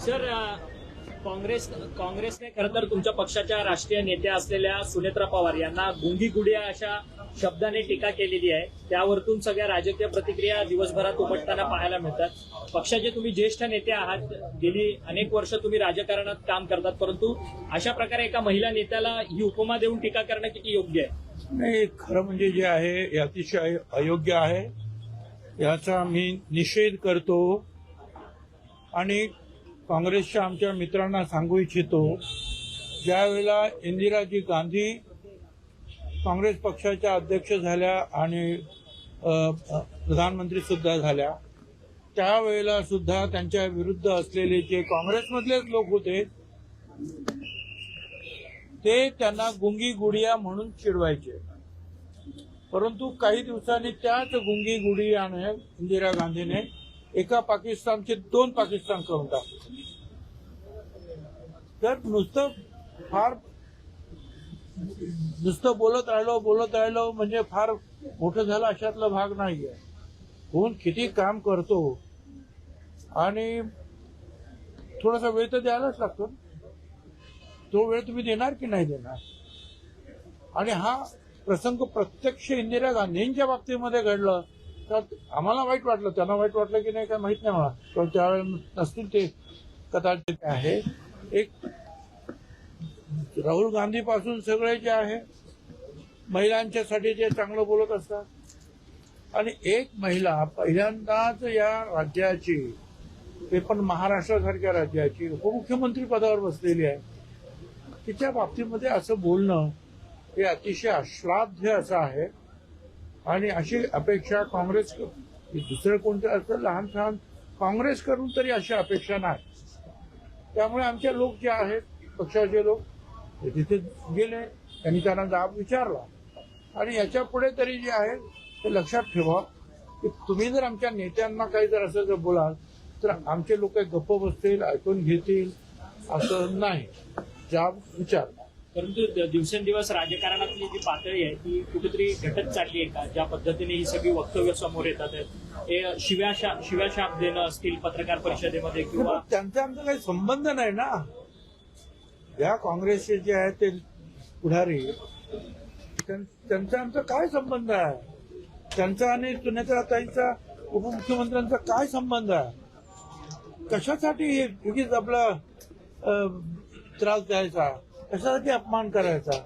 Sir काँग्रेसने खरं तर तुमच्या पक्षाच्या राष्ट्रीय नेत्या असलेल्या सुनेत्रा पवार यांना गुंगी गुडिया अशा शब्दाने टीका केलेली आहे. त्यावरतून सगळ्या राजकीय प्रतिक्रिया दिवसभरात उमटताना पाहायला मिळतात. पक्षाचे तुम्ही ज्येष्ठ नेते आहात, गेली अनेक वर्ष तुम्ही राजकारणात काम करतात, परंतु अशा प्रकारे एका महिला नेत्याला ही उपमा देऊन टीका करणं किती योग्य आहे? नाही, खरं म्हणजे जे आहे हे अतिशय अयोग्य आहे. याचा मी निषेध करतो आणि काँग्रेसच्या आमच्या मित्रांना सांगू इच्छितो, ज्यावेळेला इंदिराजी गांधी काँग्रेस पक्षाच्या अध्यक्ष झाल्या आणि प्रधानमंत्री सुद्धा झाल्या, त्यावेळेला सुद्धा त्यांच्या विरुद्ध असलेले जे काँग्रेसमधलेच लोक होते ते त्यांना गुंगी गुडिया म्हणून चिडवायचे. परंतु काही दिवसांनी त्याच गुंगी गुडियाने इंदिरा गांधीने एका पाकिस्तानचे 2 पाकिस्तान करून टाकले. तर नुसतं बोलत राहिलो म्हणजे फार मोठं झालं अशातला भाग नाहीये. कोण किती काम करतो आणि थोडासा वेळ तर द्यायलाच लागतो. तो वेळ तुम्ही देणार की नाही देणार? आणि हा प्रसंग प्रत्यक्ष इंदिरा गांधींच्या बाबतीमध्ये घडलं तर आम्हाला वाईट वाटलं, त्यांना वाईट वाटलं की नाही काय माहित नाही मला, पण त्यावेळेला नसतील ते कदाचित आहे. एक राहुल गांधी पासून सगळे जे आहे महिलांच्यासाठी जे चांगलं बोलत असतात आणि एक महिला पहिल्यांदाच या राज्याची, ते पण महाराष्ट्रासारख्या राज्याची उपमुख्यमंत्री पदावर बसलेली आहे, तिच्या बाबतीमध्ये असं बोलणं हे अतिशय अश्लाघ्य असं आहे. आणि अशी अपेक्षा काँग्रेस, दुसरं कोणतं असं लहान सहान काँग्रेस करून तरी अशी अपेक्षा नाही. त्यामुळे आमचे लोक जे आहेत, पक्षाचे लोक, ते तिथे गेले, त्यांनी त्यांना जाब विचारला. आणि याच्या पुढे तरी जे आहे ते लक्षात ठेवा की तुम्ही जर आमच्या नेत्यांना काही जर असं जर बोलाल तर आमचे लोक गप्प बसतील, ऐकून घेतील असं नाही. जाब विचार. परंतु दिवसेंदिवस राजकारणातली जी पातळी आहे ती कुठेतरी घटत चालली आहे का? ज्या पद्धतीने ही सगळी वक्तव्य समोर येतात, हे शिव्याशाप देणं असतील पत्रकार परिषदेमध्ये किंवा त्यांचा आमचा काही संबंध नाही ना. या काँग्रेसचे जे आहेत ते पुढारी, त्यांचा आमचा काय संबंध आहे? त्यांचा आणि सुनेत्राताईंचा, उपमुख्यमंत्र्यांचा काय संबंध आहे? कशासाठी उगीच आपला त्रास द्यायचा, कशासाठी अपमान करायचा?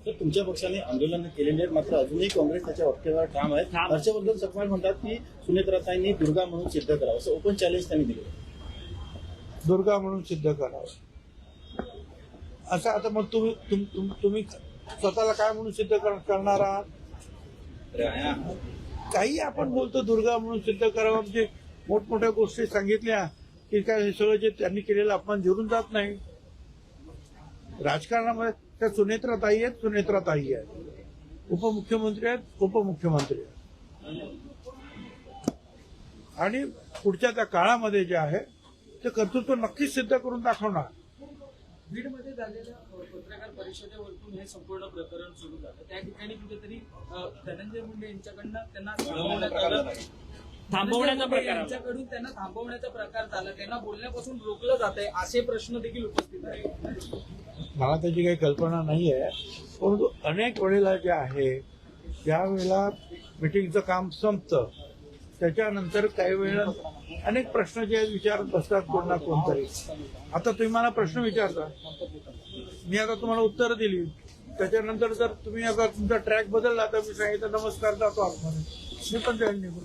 तर तुमच्या पक्षाने आंदोलन केलेले आहेत, मात्र अजूनही काँग्रेस त्याच्या वक्तव्यावर ठाम आहे. हर्षवर्धन सकपाळ म्हणतात की सुनेत्राताईंनी दुर्गा म्हणून सिद्ध करावं, असं ओपन चॅलेंज त्यांनी दिलं. दुर्गा म्हणून सिद्ध करावं असं. आता मग तुम्ही स्वतःला काय म्हणून सिद्ध करणार आहात? काही आपण बोलतो दुर्गा म्हणून सिद्ध करावं, म्हणजे मोठमोठ्या गोष्टी सांगितल्या की काय हे सगळं जे त्यांनी केलेलं अपमान जिरून जात नाही. राजकारणामध्ये त्या सुनेत्राताई आहेत, उपमुख्यमंत्री आहेत, उपमुख्यमंत्री आहेत. आणि पुढच्या त्या काळामध्ये जे आहे ते कर्तृत्व नक्कीच सिद्ध करून दाखवणार. बीडमध्ये झालेल्या पत्रकार परिषदेवरून हे संपूर्ण प्रकरण सुरू झालं. त्या ठिकाणी कुठेतरी धनंजय मुंडे यांच्याकडून त्यांना यांच्याकडून त्यांना थांबवण्याचा प्रकार झाला, त्यांना बोलण्यापासून रोखलं जात आहे, असे प्रश्न देखील उपस्थित आहेत. मला त्याची काही कल्पना नाही आहे, परंतु अनेक वेळेला जे आहे ज्यावेळेला मिटिंगचं काम संपतं त्याच्यानंतर काही वेळेला अनेक प्रश्न जे विचारत बसतात कोण ना कोणतरी. आता तुम्ही मला प्रश्न विचारता, मी आता तुम्हाला उत्तर दिली, त्याच्यानंतर जर तुम्ही आता तुमचा ट्रॅक बदलला तर मी सांगितलं नमस्कार जातो आतमध्ये, मी पण जाईल निघून.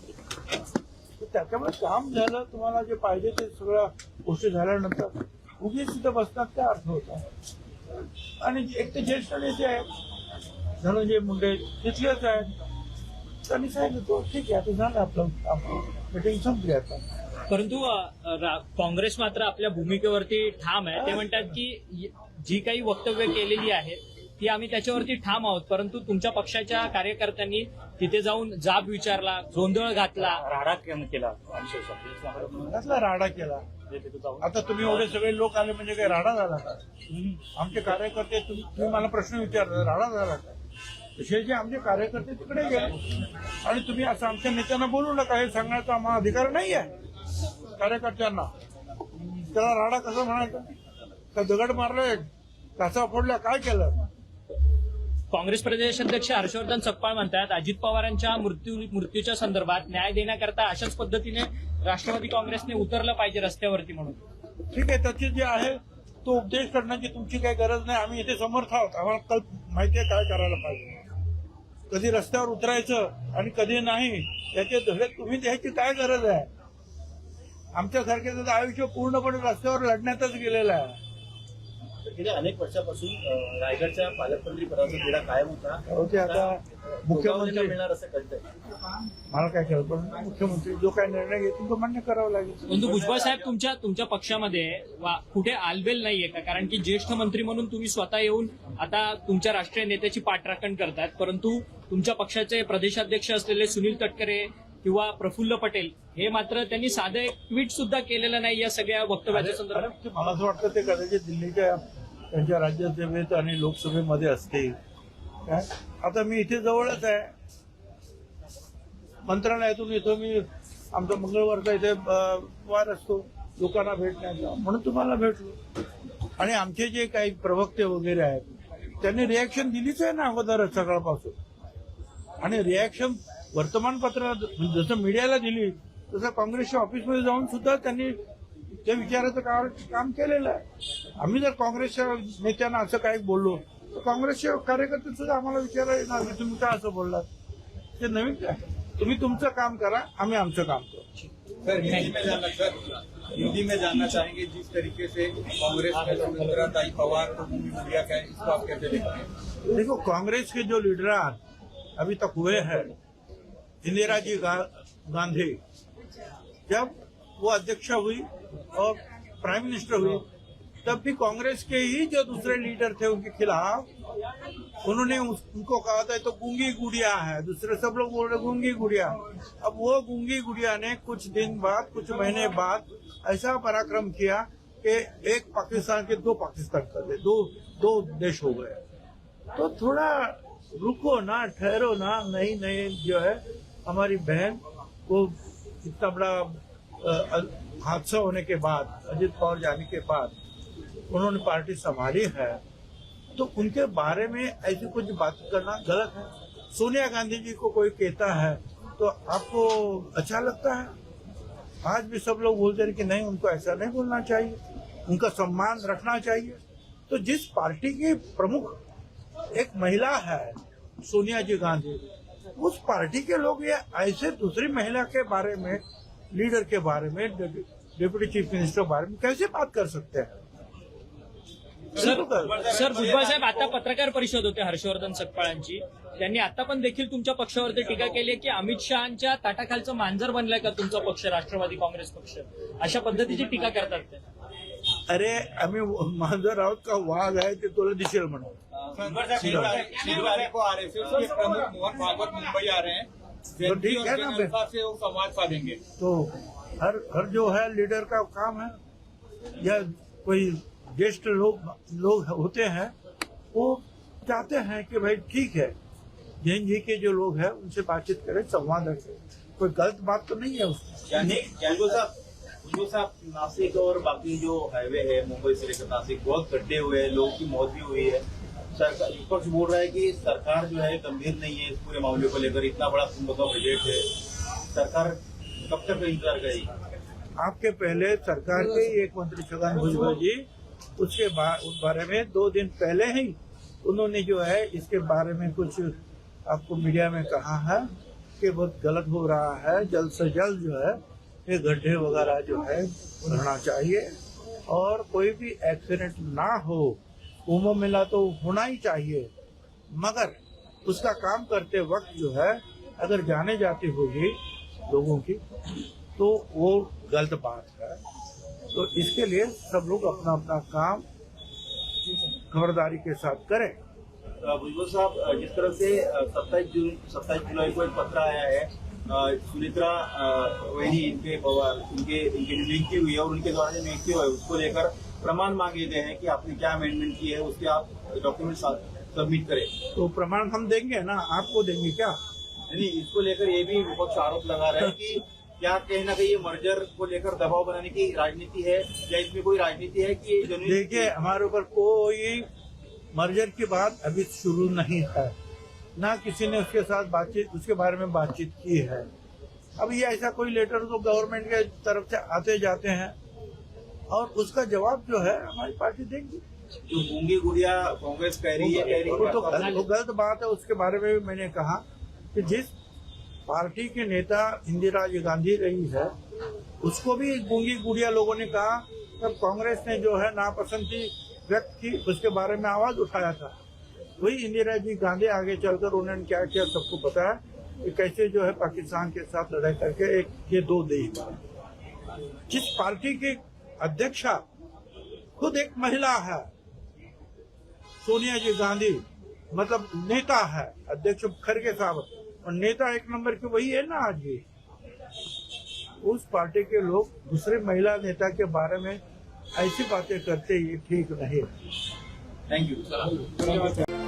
त्याच्यामुळे काम झालं, तुम्हाला जे पाहिजे ते सगळ्या गोष्टी झाल्यानंतर उगीच तिथं बसतात काय अर्थ होता. आणि एक ते ज्येष्ठ नेते आहेत धनंजय मुंडे, तिथलेच आहेत, त्यांनी सांगितलं तो ठीक आहे, आता झालं आपलं मीटिंग संपली आता. परंतु काँग्रेस मात्र आपल्या भूमिकेवरती ठाम आहे. ते म्हणतात की जी काही वक्तव्य केलेली आहेत ती आम्ही त्याच्यावरती ठाम आहोत, परंतु तुमच्या पक्षाच्या कार्यकर्त्यांनी तिथे जाऊन जाब विचारला, गोंधळ घातला, राडा केला. कसला राडा केला? आता तुम्ही एवढे सगळे लोक आले म्हणजे काही राडा झाला का? आमचे कार्यकर्ते, तुम्ही मला प्रश्न विचारला राडा झाला का? तसे जे आमचे कार्यकर्ते तिकडे गेले आणि तुम्ही असं आमच्या नेत्यांना बोलू नका हे सांगण्याचा आम्हाला अधिकार नाही आहे कार्यकर्त्यांना. त्याला राडा कसं म्हणायचं? का दगड मारले, काचा फोडल्या, काय केलं? काँग्रेस प्रदेशाध्यक्ष हर्षवर्धन सकपाळ म्हणतात अजित पवारांच्या मृत्यूच्या संदर्भात न्याय देण्याकरता अशाच पद्धतीने राष्ट्रवादी काँग्रेसने उतरलं पाहिजे रस्त्यावरती म्हणून. ठीक आहे, त्याची जे आहे तो उपदेश करण्याची तुमची काही गरज नाही. आम्ही इथे समर्थ आहोत. आम्हाला माहिती आहे काय करायला पाहिजे. कधी रस्त्यावर उतरायचं आणि कधी नाही याचे धडे तुम्ही द्यायची काय गरज आहे? आमच्यासारख्याचं आयुष्य पूर्णपणे रस्त्यावर लढण्यातच गेलेलं आहे. गेल्या अनेक वर्षापासून रायगडच्या पालकमंत्री पदाचा तिढा कायम होता. होते आता मुख्यमंत्री मिळणार असं कळतंय. मला काय कल्पना नाही. मुख्यमंत्री जो काय निर्णय घेतील तो मान्य करावा लागेल. परंतु भुजबळ साहेब तुमच्या पक्षामध्ये कुठे आलबेल नाहीये का? कारण की ज्येष्ठ मंत्री म्हणून तुम्ही स्वतः येऊन आता तुमच्या राष्ट्रीय नेत्याची पाठराखण करतात, परंतु तुमच्या पक्षाचे प्रदेशाध्यक्ष असलेले सुनील तटकरे किंवा प्रफुल्ल पटेल हे मात्र त्यांनी साधं एक ट्विट सुद्धा केलेलं नाही या सगळ्या वक्तव्याच्या संदर्भात. मला असं वाटतं ते कदाचित दिल्लीच्या त्यांच्या राज्यसभेत आणि लोकसभेमध्ये असतील. काय आता मी इथे जवळच आहे, मंत्रालयातून इथं मी आमचा मंगळवारचा इथे वार असतो लोकांना भेटण्याचा, म्हणून तुम्हाला भेटलो. आणि आमचे जे काही प्रवक्ते वगैरे आहेत त्यांनी रिॲक्शन दिलीच आहे ना अगोदरच सकाळपासून. आणि रिॲक्शन वर्तमानपत्र जसं मीडियाला दिली तसं काँग्रेसच्या ऑफिसमध्ये जाऊन सुद्धा त्यांनी ते विचारायचं काम केलेलं आहे. आम्ही जर काँग्रेसच्या नेत्यांना असं काही बोललो तर काँग्रेसचे कार्यकर्ते सुद्धा आम्हाला विचारायला की तुम्ही का असं बोललात. ते नवीन काय, तुम्ही तुमचं काम करा, आम्ही आमचं काम करू. सर हिंदी में जानना चाहेंगे जिस तरीके से कांग्रेस में सुमित्रा ताई पवार को भूमि मीडिया का है, इसको आप कैसे देखते हैं? देखो, कांग्रेस के जो लीडर अभी तक हुए हैं, इंदिरा जी गांधी जब वो अध्यक्ष हुई और प्राइम मिनिस्टर हुई तब भी कांग्रेस के ही जो दूसरे लीडर थे उनके खिलाफ उन्होंने उनको कहा था तो गूंगी गुड़िया है, दूसरे सब लोग बोल रहे गूंगी गुड़िया. अब वो गूंगी गुड़िया ने कुछ दिन बाद, कुछ महीने बाद ऐसा पराक्रम किया कि एक पाकिस्तान के दो पाकिस्तान कर दे, दो देश हो गए. तो थोड़ा रुको ना, ठहरो ना. नई जो है हमारी बहन को इतना बड़ा हादसा होने के बाद, अजित पवार जाने के बाद उन्होंने पार्टी संभाली है, तो उनके बारे में ऐसी कुछ बात करना गलत है. सोनिया गांधी जी को कोई कहता है तो आपको अच्छा लगता है? आज भी सब लोग बोलते हैं कि नहीं, उनको ऐसा नहीं बोलना चाहिए, उनका सम्मान रखना चाहिए. तो जिस पार्टी की प्रमुख एक महिला है सोनिया जी गांधी, उस पार्टी के लोग ये ऐसे दूसरी महिला के बारे में, लीडर के बारे में, डेप्यूटी चीफ मिनिस्टर के बारे में कैसे बात कर सकते हैं? सर भुजबळ साहेब, आता पत्रकार परिषद होते हर्षवर्धन सकपाळांची, त्यांनी आता पण देखील तुमच्या पक्षावरती टीका केली आहे की अमित शहांच्या ताटाखालचं मांजर बनलाय का तुमचा पक्ष, राष्ट्रवादी काँग्रेस पक्ष, अशा पद्धतीची टीका करतात ते. अरे आम्ही मांजर आहोत का वाघ आहे ते तुला दिसेल म्हणून. शनिवार को आरएसएस के प्रमुख मोहन भागवत मुंबई आ रहे हैं, तो ठीक है ना, जनता से वो संवाद साधेंगे. तो हर जो है लीडर का काम है, या कोई ज्येष्ठ लोग होते हैं वो चाहते हैं कि भाई ठीक है, जैन जी के जो लोग हैं उनसे बातचीत करें, संवाद रखें, कोई गलत बात तो नहीं है उसमें. भुजबल साहब, नासिक और बाकी जो हाईवे है मुंबई से लेकर नासिक, बहुत गड्ढे हुए हैं, लोगों की मौत भी हुई है. सरकार, विपक्ष बोल रहा है कि सरकार जो है गंभीर नहीं है इस पूरे मामले को लेकर. इतना बड़ा कुंभ का बजट है, सरकार कब तक इंतजार करेगी? आपके पहले सरकार के ही एक मंत्री छगन भुजबल जी, उसके उस बारे में 2 दिन पहले ही उन्होंने जो है इसके बारे में कुछ आपको मीडिया में कहा है कि बहुत गलत हो रहा है, जल्द से जल्द जो है ये गड्ढे वगैरह जो है भरना चाहिए और कोई भी एक्सीडेंट ना हो. कुंभ मेला तो होना ही चाहिए, मगर उसका काम करते वक्त जो है अगर जाने जाती होगी लोगों की तो वो गलत बात है. तो इसके लिए सब लोग अपना अपना काम खबरदारी के साथ करें. भुजबल साहब, जिस तरह से 27 जुलाई को एक पत्र आया है, सुमित्रा वही इनके पवार इनकी जो नियुक्ति हुई है और उनके द्वारा जो नियुक्ति हुई है उसको लेकर प्रमाण मांगे गए हैं कि आपने क्या अमेंडमेंट की है, उसके आप डॉक्यूमेंट सबमिट करें. तो प्रमाण हम देंगे ना, आपको देंगे क्या? नहीं, इसको लेकर ये भी विपक्ष आरोप लगा रहा है कि क्या कहीं ना कहीं ये मर्जर को लेकर दबाव बनाने की राजनीति है या इसमें कोई राजनीति है कि ये जमीन देखिए, हमारे ऊपर कोई मर्जर की बात अभी शुरू नहीं है, ना किसी ने उसके साथ बातचीत, उसके बारे में बातचीत की है। अब ये ऐसा कोई लेटर तो गवर्नमेंट के तरफ से आते जाते हैं और उसका जवाब जो है हमारी पार्टी देगी। जो गूंगी गुड़िया कांग्रेस कह रही है वो तो गलत बात है। उसके बारे में भी मैंने कहा कि जिस पार्टी के नेता इंदिरा जी गांधी रही है उसको भी गूंगी गुड़िया लोगों ने कहा, तब कांग्रेस ने जो है नापसंदी व्यक्त की, उसके बारे में आवाज उठाया था। वही इंदिरा जी गांधी आगे चलकर उन्होंने क्या किया सबको पता है कि कैसे जो है पाकिस्तान के साथ लड़ाई करके एक ये दो देश बने। जिस पार्टी की अध्यक्षा खुद एक महिला है, सोनिया जी गांधी, मतलब नेता है, अध्यक्ष खड़गे साहब, और नेता एक नंबर के वही है ना आज भी। उस पार्टी के लोग दूसरे महिला नेता के बारे में ऐसी बातें करते ये ठीक नहीं। Thank you.